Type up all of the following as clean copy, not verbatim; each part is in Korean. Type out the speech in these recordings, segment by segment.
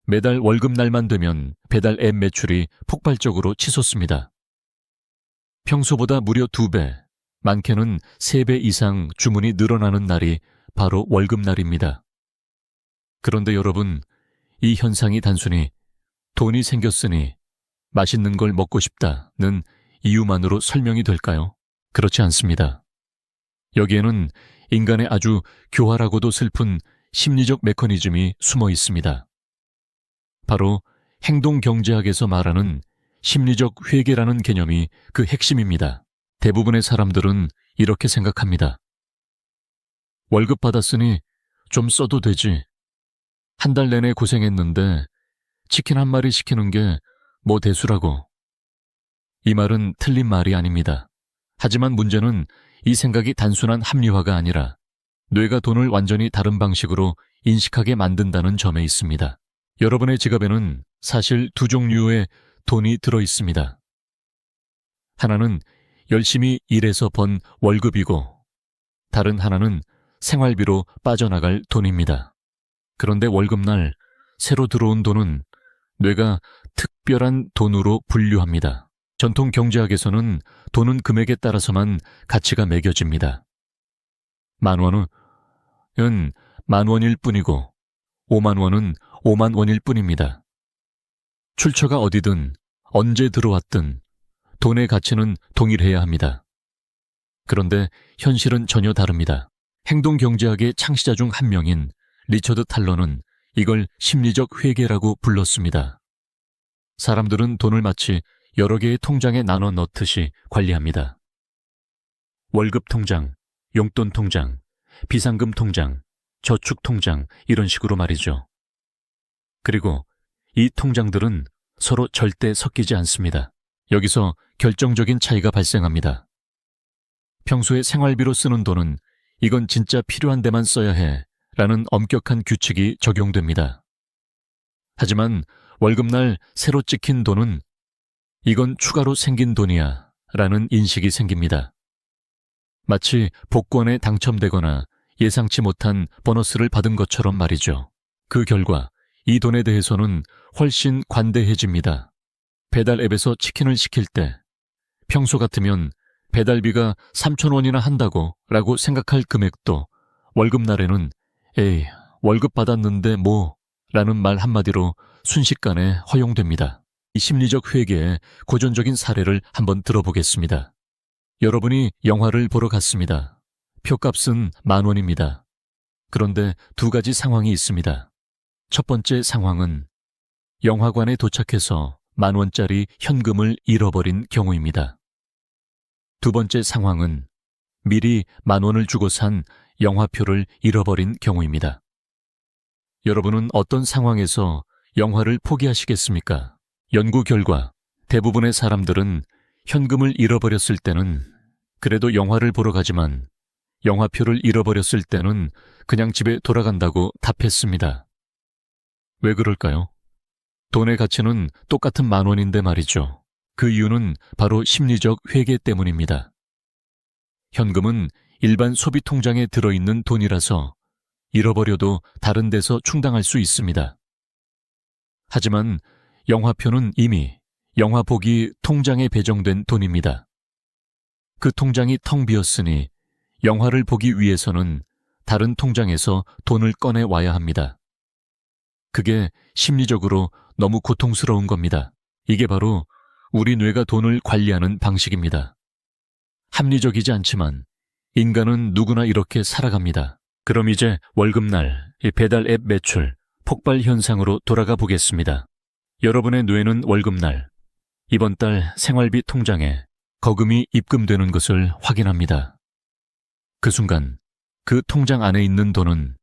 매달 월급날만 되면 배달 앱 매출이 폭발적으로 치솟습니다. 평소보다 무려 2배, 많게는 3배 이상 주문이 늘어나는 날이 바로 월급날입니다. 그런데 여러분, 이 현상이 단순히 돈이 생겼으니 맛있는 걸 먹고 싶다는 이유만으로 설명이 될까요? 그렇지 않습니다. 여기에는 인간의 아주 교활하고도 슬픈 심리적 메커니즘이 숨어 있습니다. 바로 행동경제학에서 말하는 심리적 회계라는 개념이 그 핵심입니다. 대부분의 사람들은 이렇게 생각합니다. 월급 받았으니 좀 써도 되지. 한 달 내내 고생했는데 치킨 한 마리 시키는 게 뭐 대수라고. 이 말은 틀린 말이 아닙니다. 하지만 문제는 이 생각이 단순한 합리화가 아니라 뇌가 돈을 완전히 다른 방식으로 인식하게 만든다는 점에 있습니다. 여러분의 지갑에는 사실 2종류의 돈이 들어 있습니다. 하나는 열심히 일해서 번 월급이고 다른 하나는 생활비로 빠져나갈 돈입니다. 그런데 월급날 새로 들어온 돈은 뇌가 특별한 돈으로 분류합니다. 전통 경제학에서는 돈은 금액에 따라서만 가치가 매겨집니다. 10,000원은 10,000원일 뿐이고 50,000원은 50,000원일 뿐입니다. 출처가 어디든 언제 들어왔든 돈의 가치는 동일해야 합니다. 그런데 현실은 전혀 다릅니다. 행동경제학의 창시자 중 한 명인 리처드 탈러는 이걸 심리적 회계라고 불렀습니다. 사람들은 돈을 마치 여러 개의 통장에 나눠 넣듯이 관리합니다. 월급 통장, 용돈 통장, 비상금 통장, 저축 통장 이런 식으로 말이죠. 그리고 이 통장들은 서로 절대 섞이지 않습니다. 여기서 결정적인 차이가 발생합니다. 평소에 생활비로 쓰는 돈은 이건 진짜 필요한 데만 써야 해 라는 엄격한 규칙이 적용됩니다. 하지만 월급날 새로 찍힌 돈은 이건 추가로 생긴 돈이야 라는 인식이 생깁니다. 마치 복권에 당첨되거나 예상치 못한 보너스를 받은 것처럼 말이죠. 그 결과 이 돈에 대해서는 훨씬 관대해집니다. 배달 앱에서 치킨을 시킬 때 평소 같으면 배달비가 3,000원이나 한다고 라고 생각할 금액도 월급날에는 에이, 월급 받았는데 뭐 라는 말 한마디로 순식간에 허용됩니다. 이 심리적 회계의 고전적인 사례를 한번 들어보겠습니다. 여러분이 영화를 보러 갔습니다. 표값은 10,000원입니다. 그런데 2가지 상황이 있습니다. 첫 번째 상황은 영화관에 도착해서 10,000원짜리 현금을 잃어버린 경우입니다. 두 번째 상황은 미리 10,000원을 주고 산 영화표를 잃어버린 경우입니다. 여러분은 어떤 상황에서 영화를 포기하시겠습니까? 연구 결과 대부분의 사람들은 현금을 잃어버렸을 때는 그래도 영화를 보러 가지만 영화표를 잃어버렸을 때는 그냥 집에 돌아간다고 답했습니다. 왜 그럴까요? 돈의 가치는 똑같은 10,000원인데 말이죠. 그 이유는 바로 심리적 회계 때문입니다. 현금은 일반 소비 통장에 들어있는 돈이라서 잃어버려도 다른 데서 충당할 수 있습니다. 하지만 영화표는 이미 영화 보기 통장에 배정된 돈입니다. 그 통장이 텅 비었으니 영화를 보기 위해서는 다른 통장에서 돈을 꺼내 와야 합니다. 그게 심리적으로 너무 고통스러운 겁니다. 이게 바로 우리 뇌가 돈을 관리하는 방식입니다. 합리적이지 않지만 인간은 누구나 이렇게 살아갑니다. 그럼 이제 월급날 이 배달 앱 매출 폭발 현상으로 돌아가 보겠습니다. 여러분의 뇌는 월급날 이번 달 생활비 통장에 거금이 입금되는 것을 확인합니다. 그 순간 그 통장 안에 있는 돈은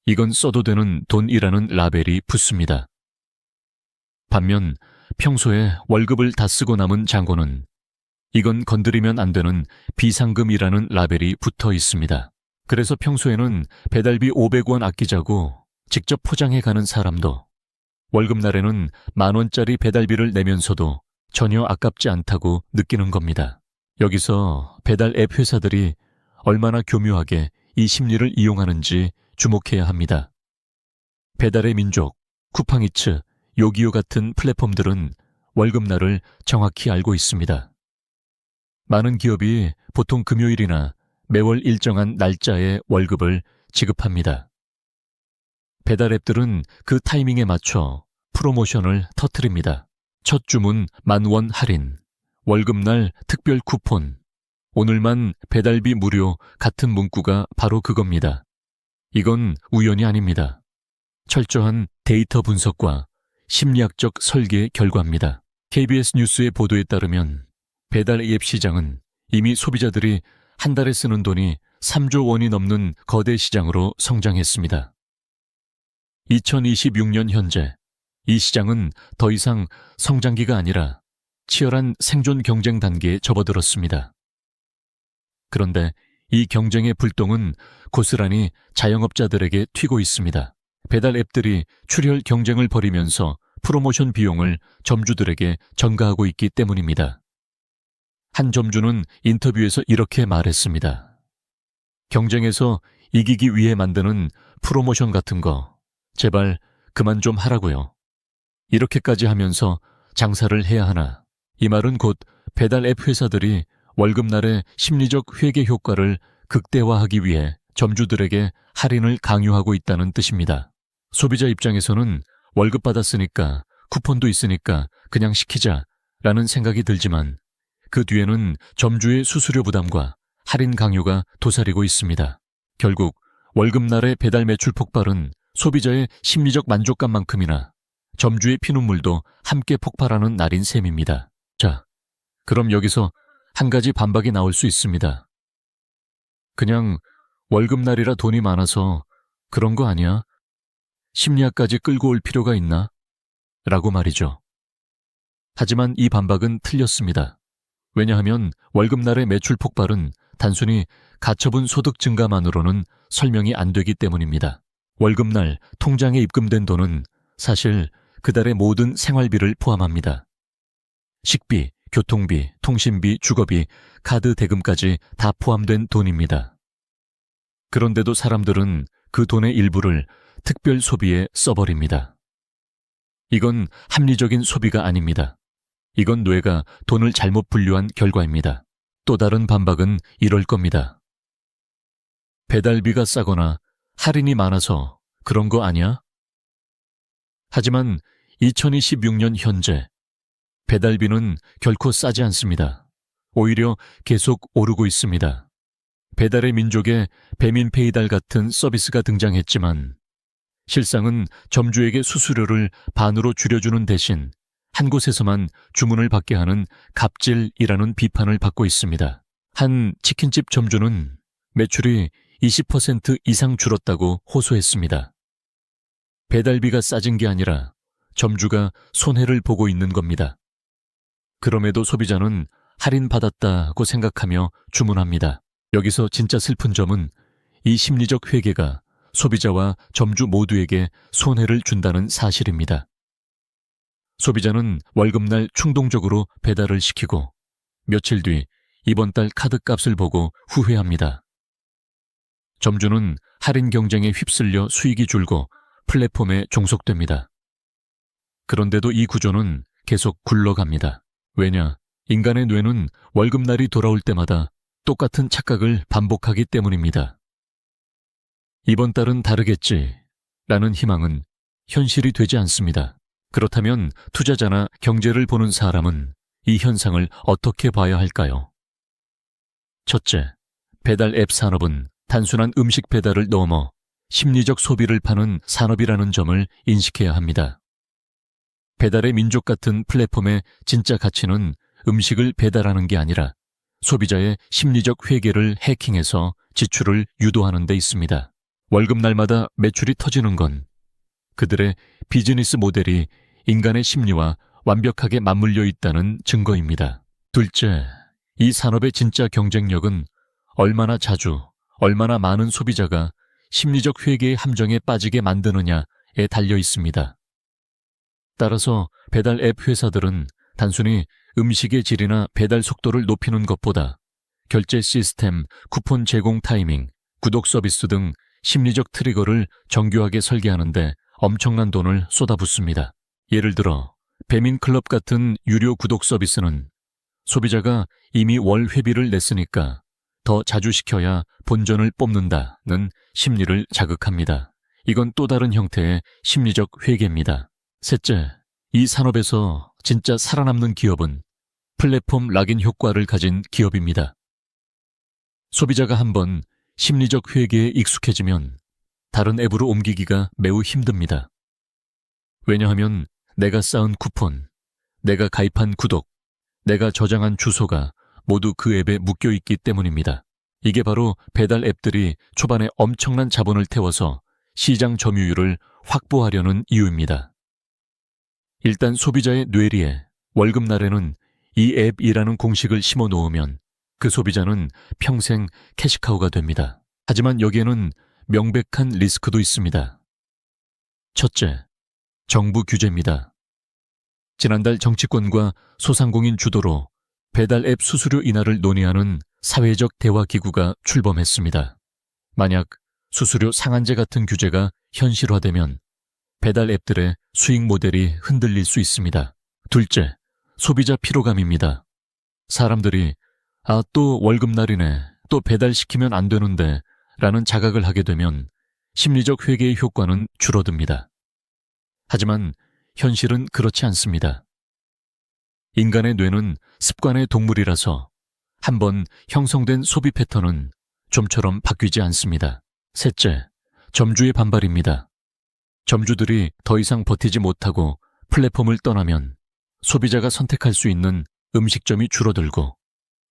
이건 써도 되는 돈이라는 라벨이 붙습니다. 반면 평소에 월급을 다 쓰고 남은 잔고는 이건 건드리면 안 되는 비상금이라는 라벨이 붙어 있습니다. 그래서 평소에는 배달비 500원 아끼자고 직접 포장해 가는 사람도 월급날에는 10,000원짜리 배달비를 내면서도 전혀 아깝지 않다고 느끼는 겁니다. 여기서 배달 앱 회사들이 얼마나 교묘하게 이 심리를 이용하는지 주목해야 합니다. 배달의 민족, 쿠팡이츠, 요기요 같은 플랫폼들은 월급날을 정확히 알고 있습니다. 많은 기업이 보통 금요일이나 매월 일정한 날짜에 월급을 지급합니다. 배달 앱들은 그 타이밍에 맞춰 프로모션을 터뜨립니다. 첫 주문 10,000원 할인, 월급날 특별 쿠폰, 오늘만 배달비 무료 같은 문구가 바로 그겁니다. 이건 우연이 아닙니다. 철저한 데이터 분석과 심리학적 설계의 결과입니다. KBS 뉴스의 보도에 따르면 배달 앱 시장은 이미 소비자들이 한 달에 쓰는 돈이 3조 원이 넘는 거대 시장으로 성장했습니다. 2026년 현재 이 시장은 더 이상 성장기가 아니라 치열한 생존 경쟁 단계에 접어들었습니다. 그런데 이 경쟁의 불똥은 고스란히 자영업자들에게 튀고 있습니다. 배달 앱들이 출혈 경쟁을 벌이면서 프로모션 비용을 점주들에게 전가하고 있기 때문입니다. 한 점주는 인터뷰에서 이렇게 말했습니다. 경쟁에서 이기기 위해 만드는 프로모션 같은 거 제발 그만 좀 하라고요. 이렇게까지 하면서 장사를 해야 하나. 이 말은 곧 배달 앱 회사들이 월급날의 심리적 회계 효과를 극대화하기 위해 점주들에게 할인을 강요하고 있다는 뜻입니다. 소비자 입장에서는 월급 받았으니까 쿠폰도 있으니까 그냥 시키자라는 생각이 들지만 그 뒤에는 점주의 수수료 부담과 할인 강요가 도사리고 있습니다. 결국 월급날의 배달 매출 폭발은 소비자의 심리적 만족감만큼이나 점주의 피눈물도 함께 폭발하는 날인 셈입니다. 자, 그럼 여기서 한 가지 반박이 나올 수 있습니다. 그냥 월급날이라 돈이 많아서 그런 거 아니야? 심리학까지 끌고 올 필요가 있나? 라고 말이죠. 하지만 이 반박은 틀렸습니다. 왜냐하면 월급날의 매출 폭발은 단순히 가처분 소득 증가만으로는 설명이 안 되기 때문입니다. 월급날 통장에 입금된 돈은 사실 그달의 모든 생활비를 포함합니다. 식비, 교통비, 통신비, 주거비, 카드 대금까지 다 포함된 돈입니다. 그런데도 사람들은 그 돈의 일부를 특별 소비에 써버립니다. 이건 합리적인 소비가 아닙니다. 이건 뇌가 돈을 잘못 분류한 결과입니다. 또 다른 반박은 이럴 겁니다. 배달비가 싸거나 할인이 많아서 그런 거 아니야? 하지만 2026년 현재 배달비는 결코 싸지 않습니다. 오히려 계속 오르고 있습니다. 배달의 민족에 배민페이달 같은 서비스가 등장했지만 실상은 점주에게 수수료를 반으로 줄여주는 대신 한 곳에서만 주문을 받게 하는 갑질이라는 비판을 받고 있습니다. 한 치킨집 점주는 매출이 20% 이상 줄었다고 호소했습니다. 배달비가 싸진 게 아니라 점주가 손해를 보고 있는 겁니다. 그럼에도 소비자는 할인받았다고 생각하며 주문합니다. 여기서 진짜 슬픈 점은 이 심리적 회계가 소비자와 점주 모두에게 손해를 준다는 사실입니다. 소비자는 월급날 충동적으로 배달을 시키고 며칠 뒤 이번 달 카드값을 보고 후회합니다. 점주는 할인 경쟁에 휩쓸려 수익이 줄고 플랫폼에 종속됩니다. 그런데도 이 구조는 계속 굴러갑니다. 왜냐? 인간의 뇌는 월급날이 돌아올 때마다 똑같은 착각을 반복하기 때문입니다. 이번 달은 다르겠지 라는 희망은 현실이 되지 않습니다. 그렇다면 투자자나 경제를 보는 사람은 이 현상을 어떻게 봐야 할까요? 첫째, 배달 앱 산업은 단순한 음식 배달을 넘어 심리적 소비를 파는 산업이라는 점을 인식해야 합니다. 배달의 민족 같은 플랫폼의 진짜 가치는 음식을 배달하는 게 아니라 소비자의 심리적 회계를 해킹해서 지출을 유도하는 데 있습니다. 월급날마다 매출이 터지는 건 그들의 비즈니스 모델이 인간의 심리와 완벽하게 맞물려 있다는 증거입니다. 둘째, 이 산업의 진짜 경쟁력은 얼마나 자주, 얼마나 많은 소비자가 심리적 회계의 함정에 빠지게 만드느냐에 달려 있습니다. 따라서 배달 앱 회사들은 단순히 음식의 질이나 배달 속도를 높이는 것보다 결제 시스템, 쿠폰 제공 타이밍, 구독 서비스 등 심리적 트리거를 정교하게 설계하는데 엄청난 돈을 쏟아붓습니다. 예를 들어 배민클럽 같은 유료 구독 서비스는 소비자가 이미 월 회비를 냈으니까 더 자주 시켜야 본전을 뽑는다는 심리를 자극합니다. 이건 또 다른 형태의 심리적 회계입니다. 셋째, 이 산업에서 진짜 살아남는 기업은 플랫폼 락인 효과를 가진 기업입니다. 소비자가 한번 심리적 회계에 익숙해지면 다른 앱으로 옮기기가 매우 힘듭니다. 왜냐하면 내가 쌓은 쿠폰, 내가 가입한 구독, 내가 저장한 주소가 모두 그 앱에 묶여있기 때문입니다. 이게 바로 배달 앱들이 초반에 엄청난 자본을 태워서 시장 점유율을 확보하려는 이유입니다. 일단 소비자의 뇌리에 월급날에는 이 앱이라는 공식을 심어 놓으면 그 소비자는 평생 캐시카우가 됩니다. 하지만 여기에는 명백한 리스크도 있습니다. 첫째, 정부 규제입니다. 지난달 정치권과 소상공인 주도로 배달 앱 수수료 인하를 논의하는 사회적 대화기구가 출범했습니다. 만약 수수료 상한제 같은 규제가 현실화되면 배달 앱들의 수익 모델이 흔들릴 수 있습니다. 둘째, 소비자 피로감입니다. 사람들이 또 월급날이네, 또 배달시키면 안 되는데 라는 자각을 하게 되면 심리적 회계의 효과는 줄어듭니다. 하지만 현실은 그렇지 않습니다. 인간의 뇌는 습관의 동물이라서 한번 형성된 소비 패턴은 좀처럼 바뀌지 않습니다. 셋째, 점주의 반발입니다. 점주들이 더 이상 버티지 못하고 플랫폼을 떠나면 소비자가 선택할 수 있는 음식점이 줄어들고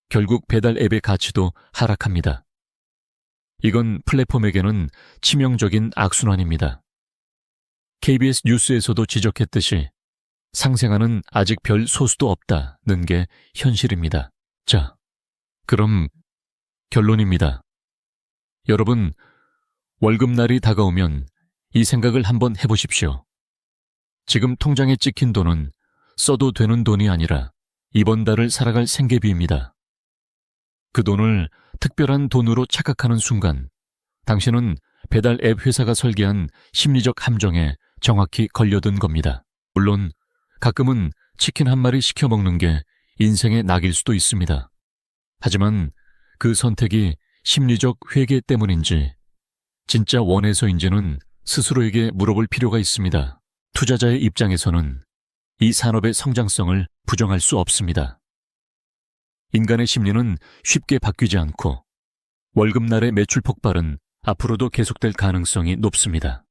결국 배달 앱의 가치도 하락합니다. 이건 플랫폼에게는 치명적인 악순환입니다. KBS 뉴스에서도 지적했듯이 상생아는 아직 별 소수도 없다는 게 현실입니다. 자, 그럼 결론입니다. 여러분, 월급날이 다가오면 이 생각을 한번 해보십시오. 지금 통장에 찍힌 돈은 써도 되는 돈이 아니라 이번 달을 살아갈 생계비입니다. 그 돈을 특별한 돈으로 착각하는 순간 당신은 배달 앱 회사가 설계한 심리적 함정에 정확히 걸려든 겁니다. 물론 가끔은 치킨 한 마리 시켜 먹는 게 인생의 낙일 수도 있습니다. 하지만 그 선택이 심리적 회계 때문인지 진짜 원해서인지는 스스로에게 물어볼 필요가 있습니다. 투자자의 입장에서는 이 산업의 성장성을 부정할 수 없습니다. 인간의 심리는 쉽게 바뀌지 않고 월급날의 매출 폭발은 앞으로도 계속될 가능성이 높습니다.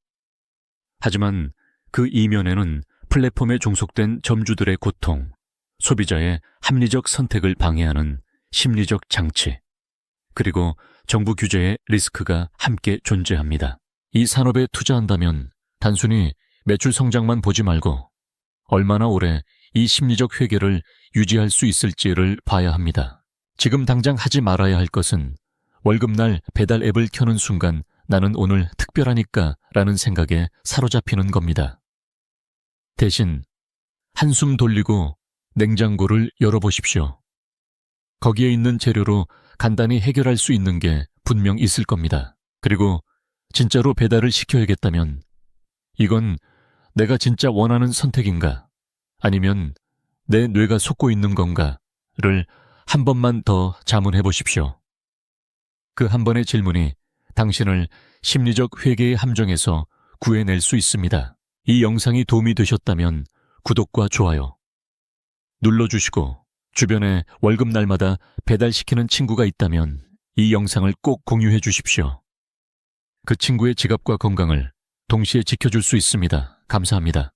하지만 그 이면에는 플랫폼에 종속된 점주들의 고통, 소비자의 합리적 선택을 방해하는 심리적 장치, 그리고 정부 규제의 리스크가 함께 존재합니다. 이 산업에 투자한다면 단순히 매출 성장만 보지 말고 얼마나 오래 이 심리적 회계를 유지할 수 있을지를 봐야 합니다. 지금 당장 하지 말아야 할 것은 월급날 배달 앱을 켜는 순간 나는 오늘 특별하니까 라는 생각에 사로잡히는 겁니다. 대신 한숨 돌리고 냉장고를 열어보십시오. 거기에 있는 재료로 간단히 해결할 수 있는 게 분명 있을 겁니다. 그리고 진짜로 배달을 시켜야겠다면 이건 내가 진짜 원하는 선택인가? 아니면 내 뇌가 속고 있는 건가?를 한 번만 더 자문해 보십시오. 그 한 번의 질문이 당신을 심리적 회계의 함정에서 구해낼 수 있습니다. 이 영상이 도움이 되셨다면 구독과 좋아요 눌러주시고 주변에 월급날마다 배달시키는 친구가 있다면 이 영상을 꼭 공유해 주십시오. 그 친구의 지갑과 건강을 동시에 지켜줄 수 있습니다. 감사합니다.